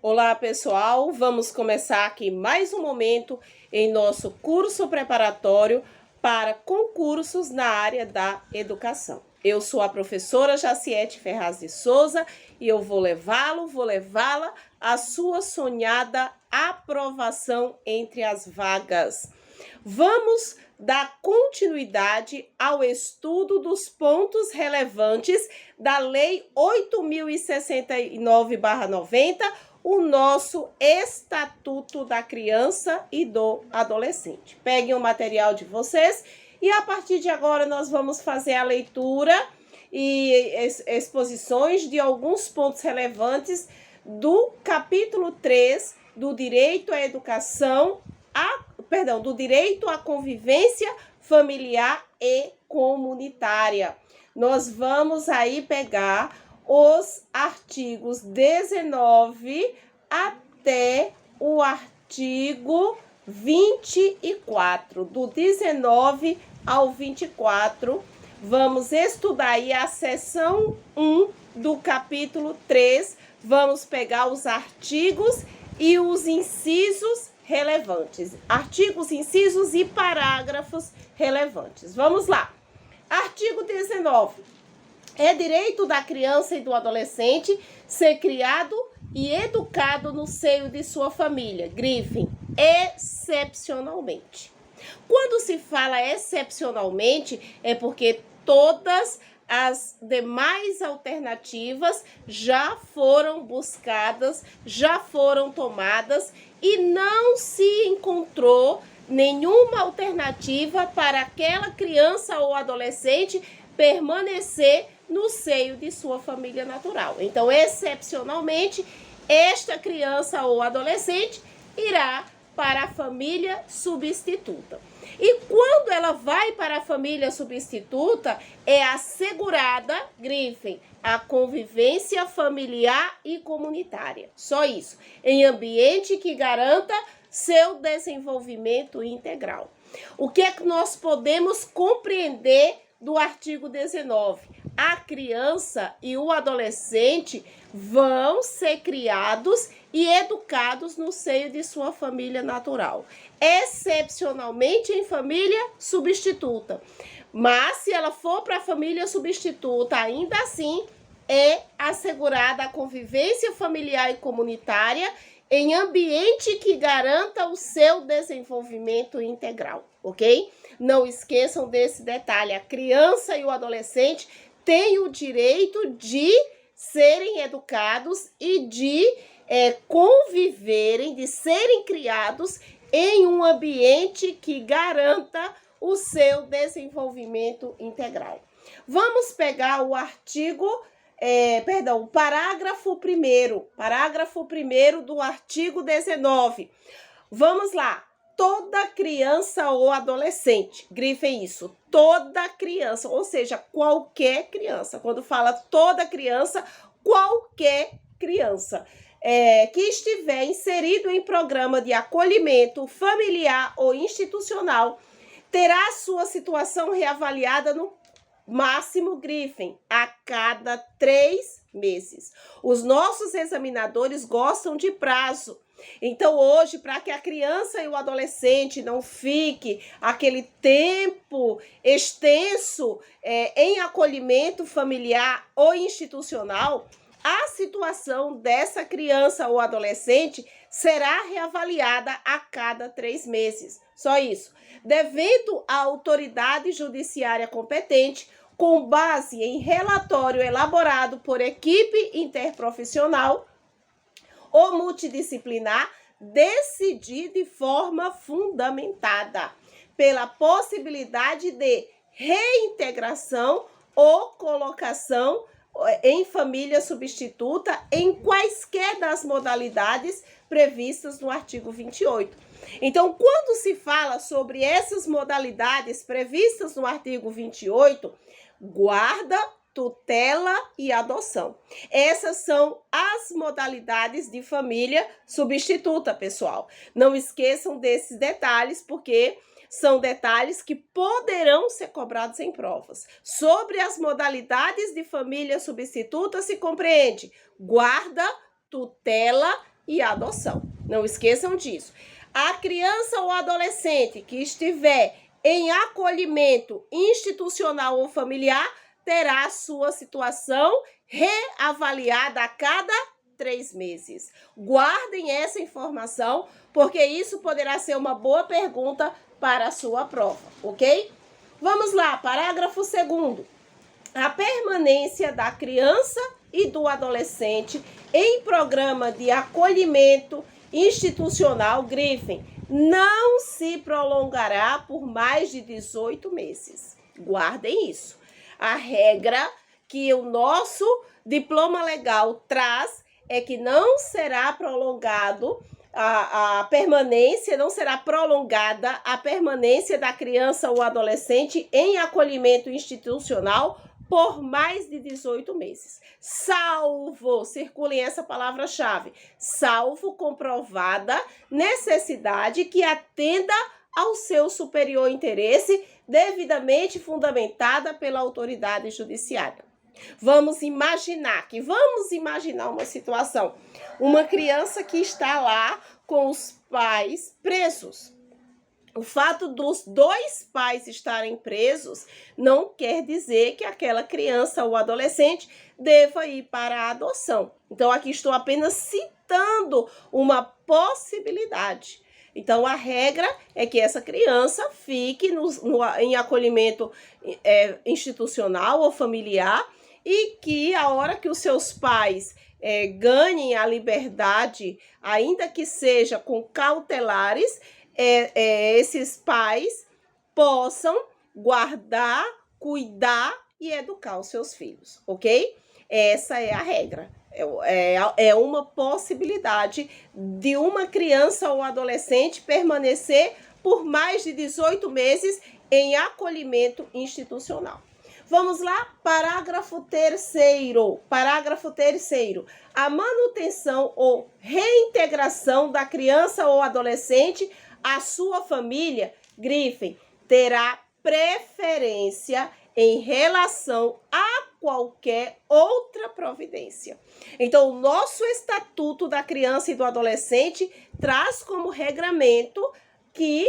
Olá, pessoal! Vamos começar aqui mais um momento em nosso curso preparatório para concursos na área da educação. Eu sou a professora Jaciete Ferraz de Souza e eu vou levá-la à sua sonhada aprovação entre as vagas. Vamos dar continuidade ao estudo dos pontos relevantes da Lei 8.069/90, o nosso Estatuto da Criança e do Adolescente. Peguem o material de vocês e a partir de agora nós vamos fazer a leitura e exposições de alguns pontos relevantes do capítulo 3 do Direito à Educação, do Direito à Convivência Familiar e Comunitária. Nós vamos aí pegar os artigos 19 até o artigo 24. Do 19 ao 24, vamos estudar aí a seção 1 do capítulo 3. Vamos pegar os artigos e os incisos relevantes. Artigos, incisos e parágrafos relevantes. Vamos lá. Artigo 19. É direito da criança e do adolescente ser criado e educado no seio de sua família. Grifem, excepcionalmente. Quando se fala excepcionalmente, é porque todas as demais alternativas já foram buscadas, já foram tomadas e não se encontrou nenhuma alternativa para aquela criança ou adolescente permanecer no seio de sua família natural. Então, excepcionalmente, esta criança ou adolescente irá para a família substituta. E quando ela vai para a família substituta, é assegurada, grifem, a convivência familiar e comunitária. Só isso. Em ambiente que garanta seu desenvolvimento integral. O que é que nós podemos compreender do artigo 19? A criança e o adolescente vão ser criados e educados no seio de sua família natural, excepcionalmente em família substituta. Mas se ela for para a família substituta, ainda assim é assegurada a convivência familiar e comunitária em ambiente que garanta o seu desenvolvimento integral, ok? Não esqueçam desse detalhe, a criança e o adolescente têm o direito de serem educados e de conviverem, de serem criados em um ambiente que garanta o seu desenvolvimento integral. Vamos pegar o parágrafo 1º do artigo 19. Vamos lá. Toda criança ou adolescente, grifem isso, toda criança, ou seja, qualquer criança. Quando fala toda criança, qualquer criança que estiver inserido em programa de acolhimento familiar ou institucional, terá sua situação reavaliada no máximo, grifem, a cada 3 meses. Os nossos examinadores gostam de prazo. Então, hoje, para que a criança e o adolescente não fique aquele tempo extenso em acolhimento familiar ou institucional, a situação dessa criança ou adolescente será reavaliada a cada 3 meses. Só isso. Devendo a autoridade judiciária competente, com base em relatório elaborado por equipe interprofissional ou multidisciplinar, decidir de forma fundamentada pela possibilidade de reintegração ou colocação em família substituta em quaisquer das modalidades previstas no artigo 28. Então, quando se fala sobre essas modalidades previstas no artigo 28, guarda, tutela e adoção. Essas são as modalidades de família substituta, pessoal. Não esqueçam desses detalhes, porque são detalhes que poderão ser cobrados em provas. Sobre as modalidades de família substituta se compreende guarda, tutela e adoção. Não esqueçam disso. A criança ou adolescente que estiver em acolhimento institucional ou familiar terá sua situação reavaliada a cada 3 meses. Guardem essa informação, porque isso poderá ser uma boa pergunta para a sua prova, ok? Vamos lá, parágrafo 2º. A permanência da criança e do adolescente em programa de acolhimento institucional, grifem, não se prolongará por mais de 18 meses. Guardem isso. A regra que o nosso diploma legal traz é que não será prolongado a permanência, não será prolongada a permanência da criança ou adolescente em acolhimento institucional por mais de 18 meses, salvo, circulem essa palavra-chave, salvo comprovada necessidade que atenda ao seu superior interesse, devidamente fundamentada pela autoridade judiciária. Vamos imaginar uma situação, uma criança que está lá com os pais presos. O fato dos 2 pais estarem presos não quer dizer que aquela criança ou adolescente deva ir para a adoção. Então, aqui estou apenas citando uma possibilidade. Então, a regra é que essa criança fique em acolhimento institucional ou familiar e que a hora que os seus pais ganhem a liberdade, ainda que seja com cautelares, esses pais possam guardar, cuidar e educar os seus filhos, ok? Essa é a regra. É uma possibilidade de uma criança ou adolescente permanecer por mais de 18 meses em acolhimento institucional. Vamos lá, parágrafo 3º. Parágrafo 3º. A manutenção ou reintegração da criança ou adolescente à sua família, grifem, terá preferência em relação a qualquer outra providência. Então, o nosso Estatuto da Criança e do Adolescente traz como regramento que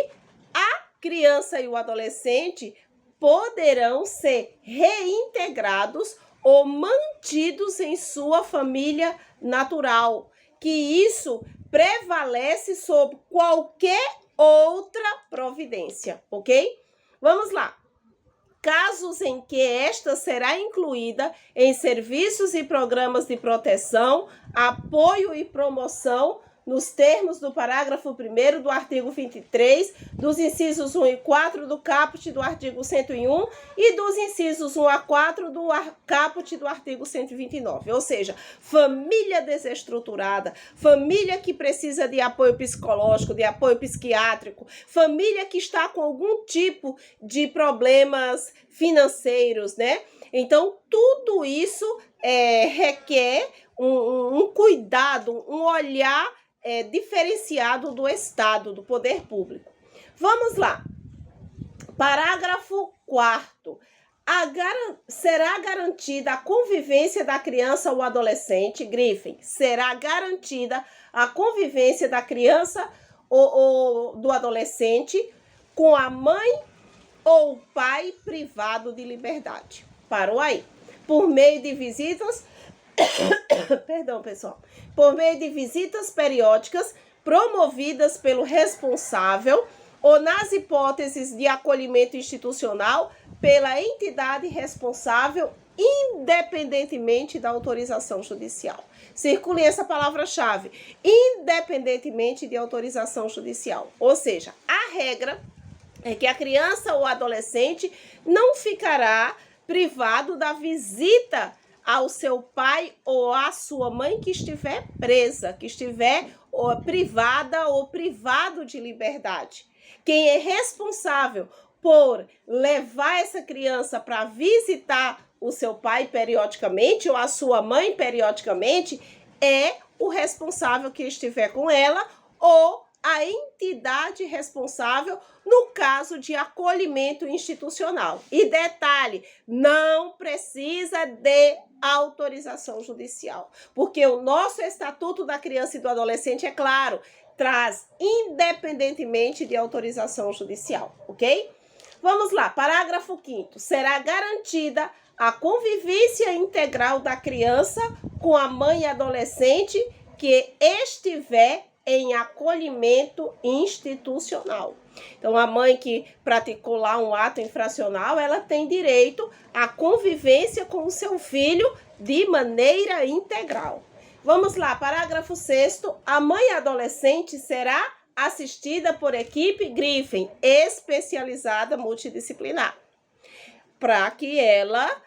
a criança e o adolescente poderão ser reintegrados ou mantidos em sua família natural, que isso prevalece sobre qualquer outra providência, ok? Vamos lá. Casos em que esta será incluída em serviços e programas de proteção, apoio e promoção, nos termos do parágrafo 1º do artigo 23, dos incisos 1 e 4 do caput do artigo 101 e dos incisos 1 a 4 do caput do artigo 129. Ou seja, família desestruturada, família que precisa de apoio psicológico, de apoio psiquiátrico, família que está com algum tipo de problemas financeiros, né? Então, tudo isso requer um cuidado, um olhar diferenciado do Estado, do poder público. Vamos lá. Parágrafo 4º. Será garantida a convivência da criança ou adolescente, grifem, será garantida a convivência da criança ou do adolescente com a mãe ou pai privado de liberdade. Parou aí. Por meio de visitas perdão, pessoal, por meio de visitas periódicas promovidas pelo responsável ou nas hipóteses de acolhimento institucional pela entidade responsável, independentemente da autorização judicial. Circulem essa palavra-chave, independentemente de autorização judicial. Ou seja, a regra é que a criança ou adolescente não ficará privado da visita ao seu pai ou à sua mãe que estiver presa, que estiver privada ou privado de liberdade. Quem é responsável por levar essa criança para visitar o seu pai periodicamente ou a sua mãe periodicamente é o responsável que estiver com ela ou a entidade responsável no caso de acolhimento institucional. E detalhe, não precisa de autorização judicial, porque o nosso Estatuto da Criança e do Adolescente, é claro, traz independentemente de autorização judicial, ok? Vamos lá, parágrafo 5º. Será garantida a convivência integral da criança com a mãe e adolescente que estiver em acolhimento institucional. Então, a mãe que praticou lá um ato infracional, ela tem direito à convivência com o seu filho de maneira integral. Vamos lá, parágrafo 6º. A mãe adolescente será assistida por equipe Griffin especializada multidisciplinar, para que ela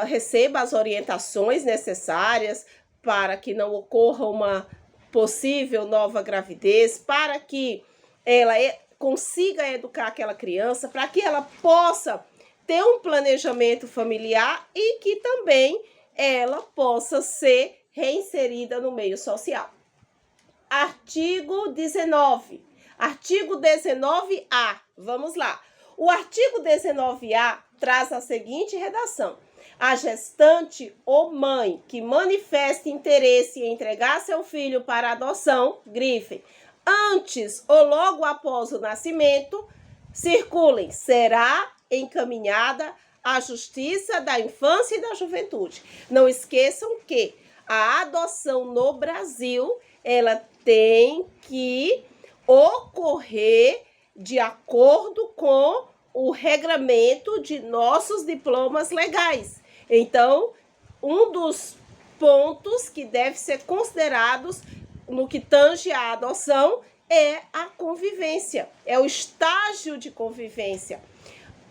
receba as orientações necessárias para que não ocorra uma possível nova gravidez, para que ela consiga educar aquela criança, para que ela possa ter um planejamento familiar e que também ela possa ser reinserida no meio social. Artigo 19. Artigo 19A. Vamos lá. O artigo 19A traz a seguinte redação: a gestante ou mãe que manifeste interesse em entregar seu filho para adoção, grife, antes ou logo após o nascimento, circulem, será encaminhada à Justiça da Infância e da Juventude. Não esqueçam que a adoção no Brasil, ela tem que ocorrer de acordo com o regramento de nossos diplomas legais. Então, um dos pontos que deve ser considerados no que tange à adoção é a convivência, é o estágio de convivência.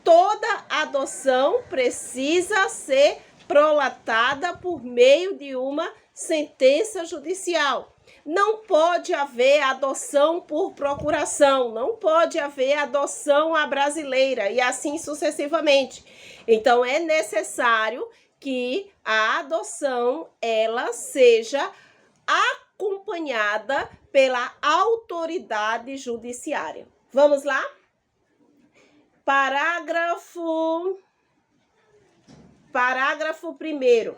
Toda adoção precisa ser prolatada por meio de uma sentença judicial. Não pode haver adoção por procuração, não pode haver adoção à brasileira e assim sucessivamente. Então, é necessário que a adoção ela seja acompanhada pela autoridade judiciária. Vamos lá? Parágrafo 1º.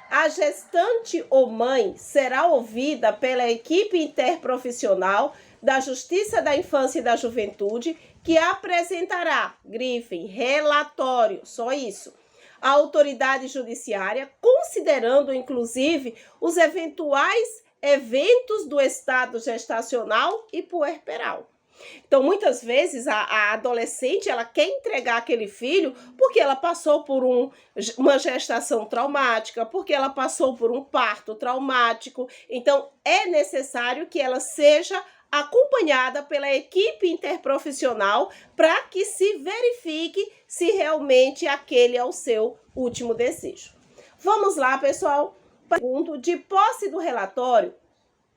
A gestante ou mãe será ouvida pela equipe interprofissional da Justiça da Infância e da Juventude, que apresentará, grifem, relatório, só isso, à autoridade judiciária, considerando, inclusive, os eventuais eventos do estado gestacional e puerperal. Então, muitas vezes, a adolescente, ela quer entregar aquele filho porque ela passou por uma gestação traumática, porque ela passou por um parto traumático. Então, é necessário que ela seja acompanhada pela equipe interprofissional para que se verifique se realmente aquele é o seu último desejo. Vamos lá, pessoal. Segundo, de posse do relatório,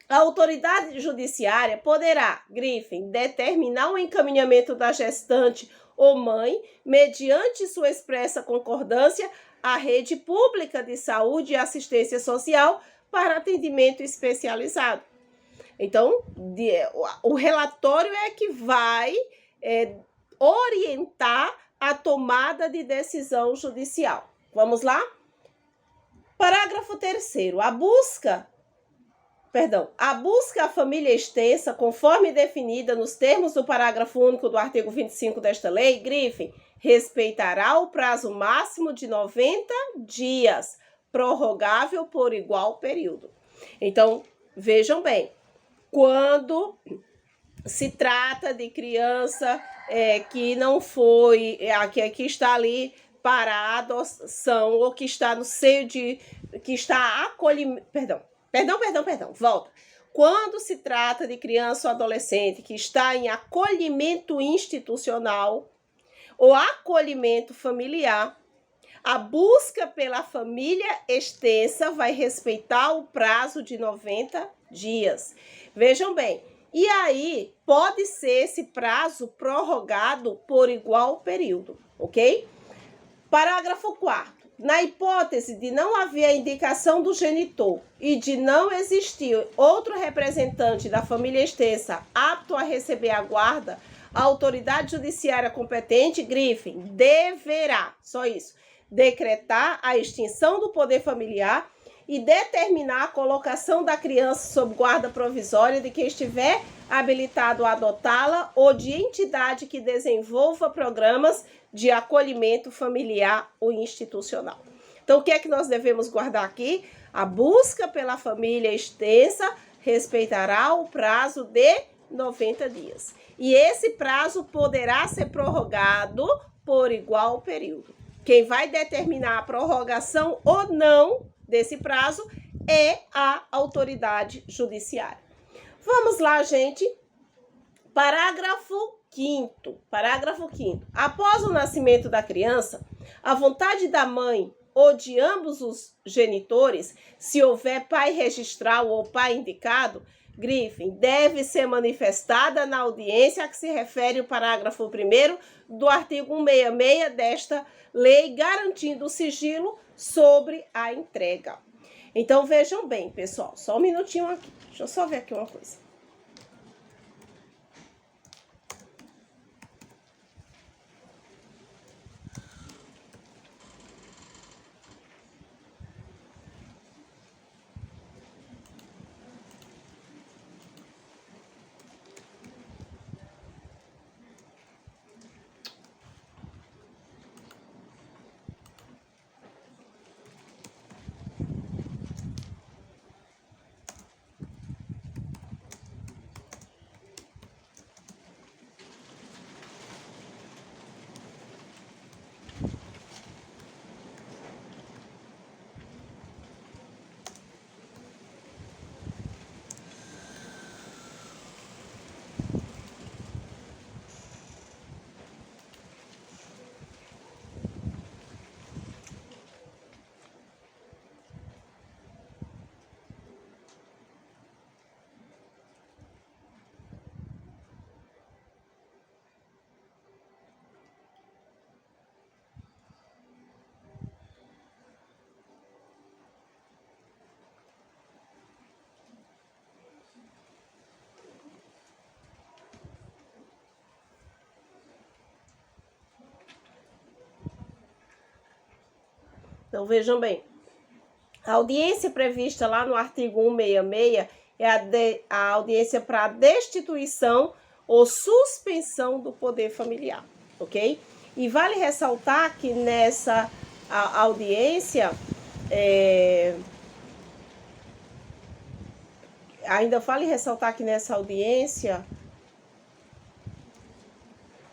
a autoridade judiciária poderá, grifem, determinar o encaminhamento da gestante ou mãe, mediante sua expressa concordância, à rede pública de saúde e assistência social para atendimento especializado. Então, o relatório é que vai orientar a tomada de decisão judicial. Vamos lá? Parágrafo 3º. A busca à família extensa, conforme definida nos termos do parágrafo único do artigo 25 desta lei, grifem, respeitará o prazo máximo de 90 dias, prorrogável por igual período. Então, vejam bem, quando se trata de criança que não foi, que está ali para a adoção ou que está no seio que está acolhimento, volta. Quando se trata de criança ou adolescente que está em acolhimento institucional ou acolhimento familiar, a busca pela família extensa vai respeitar o prazo de 90 dias. Vejam bem, e aí pode ser esse prazo prorrogado por igual período, ok? Parágrafo 4º. Na hipótese de não haver a indicação do genitor e de não existir outro representante da família extensa apto a receber a guarda, a autoridade judiciária competente, grifem, deverá, só isso, decretar a extinção do poder familiar e determinar a colocação da criança sob guarda provisória de quem estiver habilitado a adotá-la ou de entidade que desenvolva programas de acolhimento familiar ou institucional. Então, o que é que nós devemos guardar aqui? A busca pela família extensa respeitará o prazo de 90 dias. E esse prazo poderá ser prorrogado por igual período. Quem vai determinar a prorrogação ou não desse prazo é a autoridade judiciária. Vamos lá, gente. Parágrafo 5º. Parágrafo 5º. Após o nascimento da criança, a vontade da mãe ou de ambos os genitores, se houver pai registral ou pai indicado, grifem, deve ser manifestada na audiência a que se refere o parágrafo 1º do artigo 166 desta lei, garantindo o sigilo sobre a entrega. Então, vejam bem, pessoal, só um minutinho aqui. Deixa eu só ver aqui uma coisa. Então, vejam bem, a audiência prevista lá no artigo 166 é a audiência para destituição ou suspensão do poder familiar, ok? E vale ressaltar que nessa audiência, ainda vale ressaltar que nessa audiência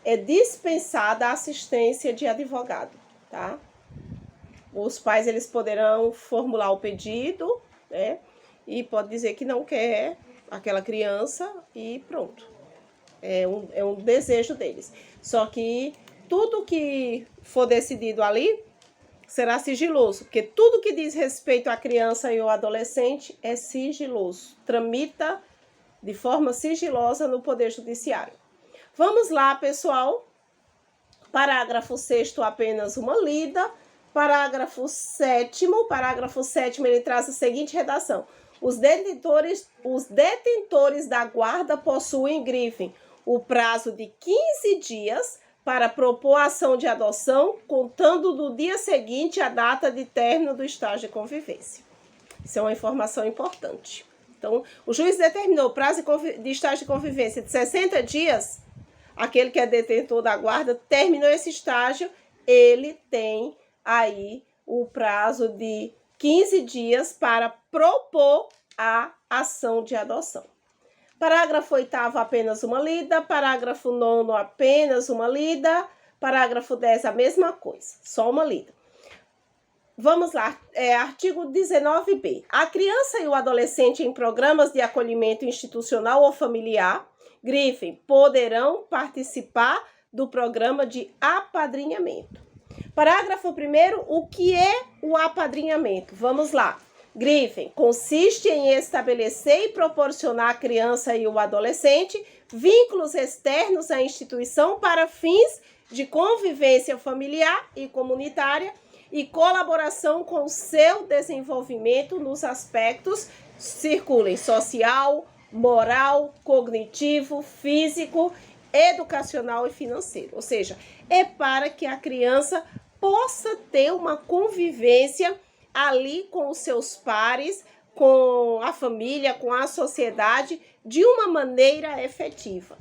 é dispensada a assistência de advogado, tá? Os pais, eles poderão formular o pedido, né? E pode dizer que não quer aquela criança e pronto. É um desejo deles. Só que tudo que for decidido ali será sigiloso, porque tudo que diz respeito à criança e ao adolescente é sigiloso. Tramita de forma sigilosa no Poder Judiciário. Vamos lá, pessoal. Parágrafo 6º, apenas uma lida. Parágrafo 7º, ele traz a seguinte redação. Os detentores da guarda possuem, grifem, o prazo de 15 dias para propor a ação de adoção, contando do dia seguinte à data de término do estágio de convivência. Isso é uma informação importante. Então, o juiz determinou o prazo de estágio de convivência de 60 dias, aquele que é detentor da guarda terminou esse estágio, ele tem aí o prazo de 15 dias para propor a ação de adoção. Parágrafo 8º, apenas uma lida. Parágrafo 9º, apenas uma lida. Parágrafo 10º, a mesma coisa, só uma lida. Vamos lá, artigo 19b. A criança e o adolescente em programas de acolhimento institucional ou familiar, grifem, poderão participar do programa de apadrinhamento. Parágrafo 1º, o que é o apadrinhamento? Vamos lá. Grifem, consiste em estabelecer e proporcionar à criança e ao adolescente vínculos externos à instituição para fins de convivência familiar e comunitária e colaboração com o seu desenvolvimento nos aspectos circulem social, moral, cognitivo, físico, educacional e financeiro. Ou seja, é para que a criança possa ter uma convivência ali com os seus pares, com a família, com a sociedade, de uma maneira efetiva.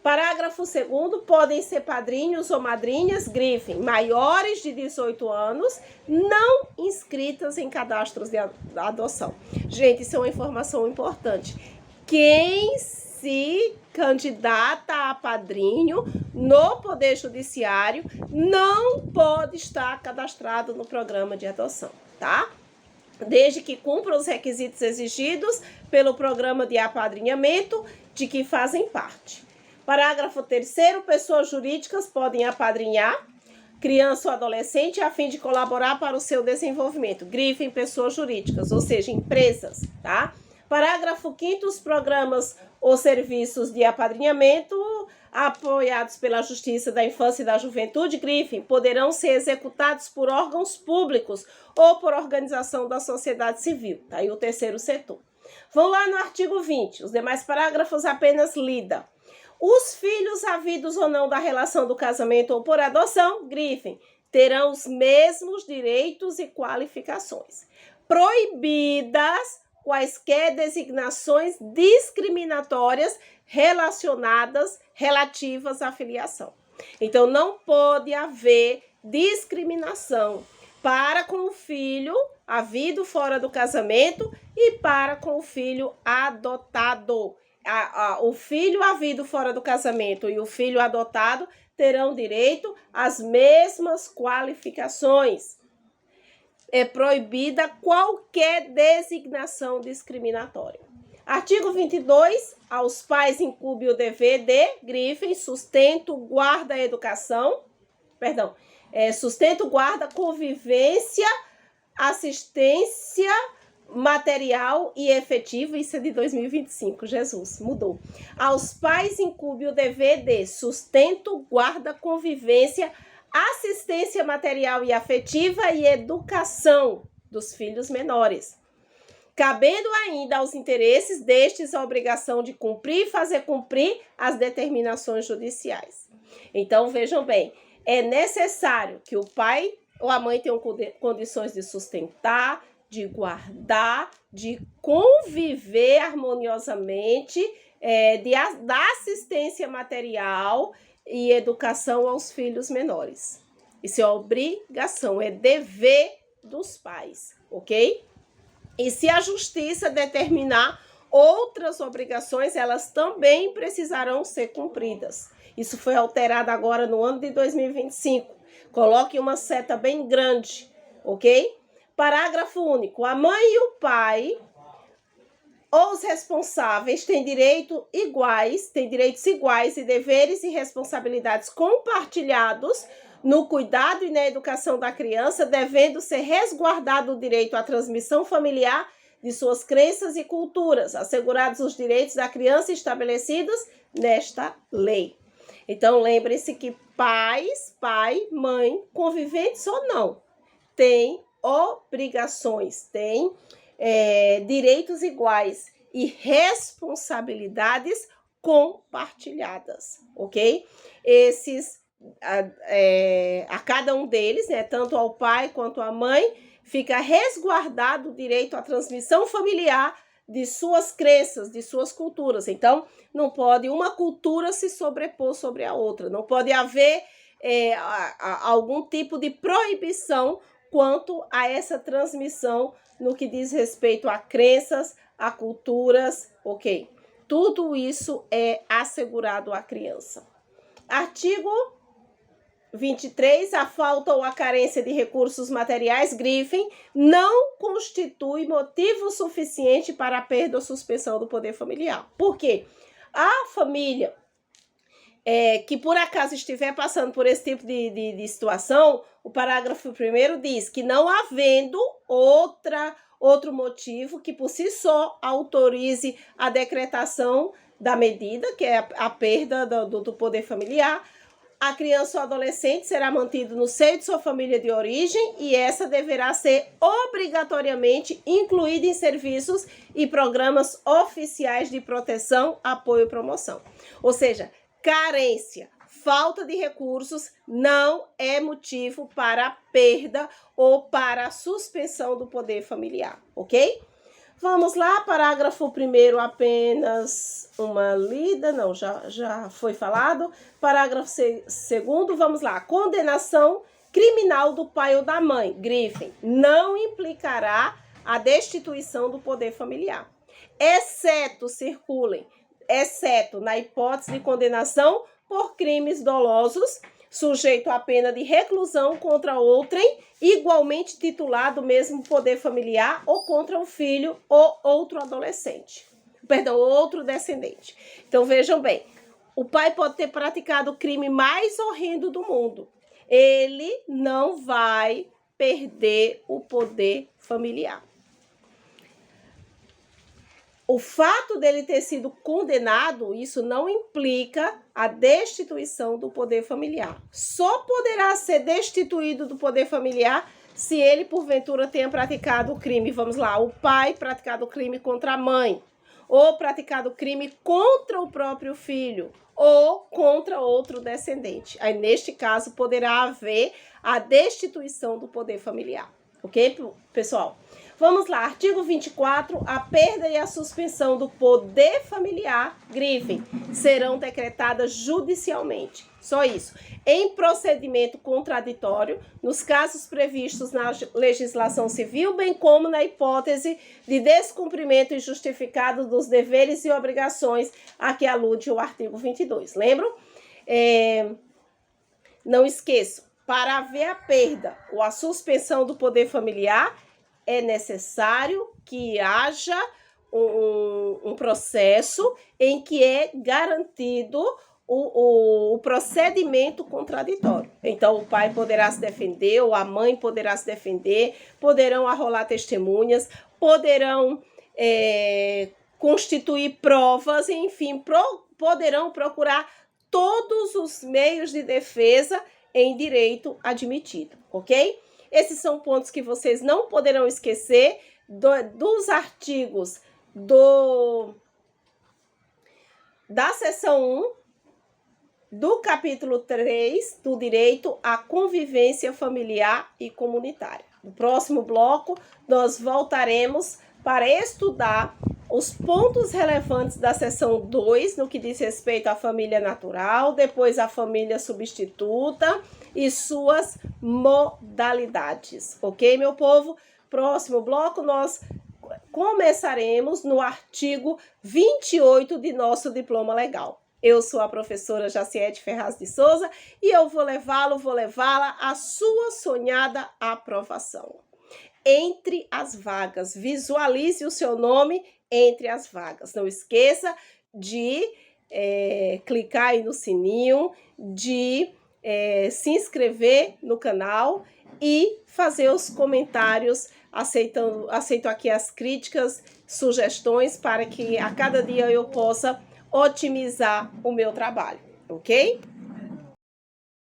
Parágrafo 2º, podem ser padrinhos ou madrinhas, grifem, maiores de 18 anos, não inscritas em cadastros de adoção. Gente, isso é uma informação importante. Quem se candidata a padrinho no Poder Judiciário não pode estar cadastrado no programa de adoção, tá? Desde que cumpra os requisitos exigidos pelo programa de apadrinhamento de que fazem parte. Parágrafo 3º, pessoas jurídicas podem apadrinhar criança ou adolescente a fim de colaborar para o seu desenvolvimento. Grifem pessoas jurídicas, ou seja, empresas, tá? Parágrafo 5º, os programas ou serviços de apadrinhamento apoiados pela Justiça da Infância e da Juventude, grifem, poderão ser executados por órgãos públicos ou por organização da sociedade civil. Tá aí o terceiro setor. Vamos lá no artigo 20. Os demais parágrafos apenas lida. Os filhos havidos ou não da relação do casamento ou por adoção, grifem, terão os mesmos direitos e qualificações. Proibidas quaisquer designações discriminatórias relativas à filiação. Então, não pode haver discriminação para com o filho havido fora do casamento e para com o filho adotado. O filho havido fora do casamento e o filho adotado terão direito às mesmas qualificações. É proibida qualquer designação discriminatória. Artigo 22. Aos pais incumbe o dever de, grifem, sustento, guarda, sustento, guarda, convivência, assistência material e efetiva. Isso é de 2025, Jesus, mudou. Aos pais incumbe o dever de sustento, guarda, convivência, assistência material e afetiva e educação dos filhos menores, cabendo ainda aos interesses destes a obrigação de cumprir e fazer cumprir as determinações judiciais. Então, vejam bem, é necessário que o pai ou a mãe tenham condições de sustentar, de guardar, de conviver harmoniosamente, da assistência material e educação aos filhos menores. Isso é obrigação, é dever dos pais, ok? E se a justiça determinar outras obrigações, elas também precisarão ser cumpridas. Isso foi alterado agora no ano de 2025. Coloque uma seta bem grande, ok? Parágrafo único. A mãe e o pai ou os responsáveis têm direitos iguais e deveres e responsabilidades compartilhados no cuidado e na educação da criança, devendo ser resguardado o direito à transmissão familiar de suas crenças e culturas, assegurados os direitos da criança estabelecidos nesta lei. Então, lembre-se que pai, mãe, conviventes ou não, têm obrigações, têm direitos iguais e responsabilidades compartilhadas, ok? A cada um deles, né, tanto ao pai quanto à mãe, fica resguardado o direito à transmissão familiar de suas crenças, de suas culturas. Então, não pode uma cultura se sobrepor sobre a outra, não pode haver algum tipo de proibição quanto a essa transmissão no que diz respeito a crenças, a culturas, ok? Tudo isso é assegurado à criança. Artigo 23. A falta ou a carência de recursos materiais, grifem, não constitui motivo suficiente para a perda ou suspensão do poder familiar. Por quê? A família que por acaso estiver passando por esse tipo de situação, o parágrafo 1º diz que não havendo outro motivo que por si só autorize a decretação da medida, que é a perda do poder familiar, a criança ou adolescente será mantido no seio de sua família de origem e essa deverá ser obrigatoriamente incluída em serviços e programas oficiais de proteção, apoio e promoção. Ou seja, carência, falta de recursos não é motivo para a perda ou para a suspensão do poder familiar, ok? Vamos lá, parágrafo 1º, apenas uma lida, não, já foi falado. Parágrafo 2º, vamos lá. Condenação criminal do pai ou da mãe, grifem, não implicará a destituição do poder familiar, exceto na hipótese de condenação por crimes dolosos, sujeito à pena de reclusão contra outrem, igualmente titular do mesmo poder familiar ou contra um filho ou outro adolescente. Outro descendente. Então, vejam bem, o pai pode ter praticado o crime mais horrendo do mundo. Ele não vai perder o poder familiar. O fato dele ter sido condenado, isso não implica a destituição do poder familiar. Só poderá ser destituído do poder familiar se ele, porventura, tenha praticado o crime. Vamos lá, o pai praticado o crime contra a mãe, ou praticado o crime contra o próprio filho, ou contra outro descendente. Aí, neste caso, poderá haver a destituição do poder familiar. Ok, pessoal? Vamos lá, artigo 24, a perda e a suspensão do poder familiar, grifem, serão decretadas judicialmente. Só isso. Em procedimento contraditório, nos casos previstos na legislação civil, bem como na hipótese de descumprimento injustificado dos deveres e obrigações a que alude o artigo 22. Lembram? Não esqueçam, para haver a perda ou a suspensão do poder familiar, é necessário que haja um processo em que é garantido o procedimento contraditório. Então, o pai poderá se defender, ou a mãe poderá se defender, poderão arrolar testemunhas, poderão constituir provas, enfim, poderão procurar todos os meios de defesa em direito admitido, ok? Esses são pontos que vocês não poderão esquecer dos artigos da seção 1, do capítulo 3, do direito à convivência familiar e comunitária. No próximo bloco, nós voltaremos para estudar os pontos relevantes da seção 2, no que diz respeito à família natural, depois à família substituta e suas modalidades. Ok, meu povo? Próximo bloco, nós começaremos no artigo 28 de nosso diploma legal. Eu sou a professora Jaciete Ferraz de Souza e eu vou levá-la à sua sonhada aprovação. Entre as vagas, visualize o seu nome entre as vagas. Não esqueça de clicar aí no sininho, de se inscrever no canal e fazer os comentários. Aceito aqui as críticas, sugestões para que a cada dia eu possa otimizar o meu trabalho, ok?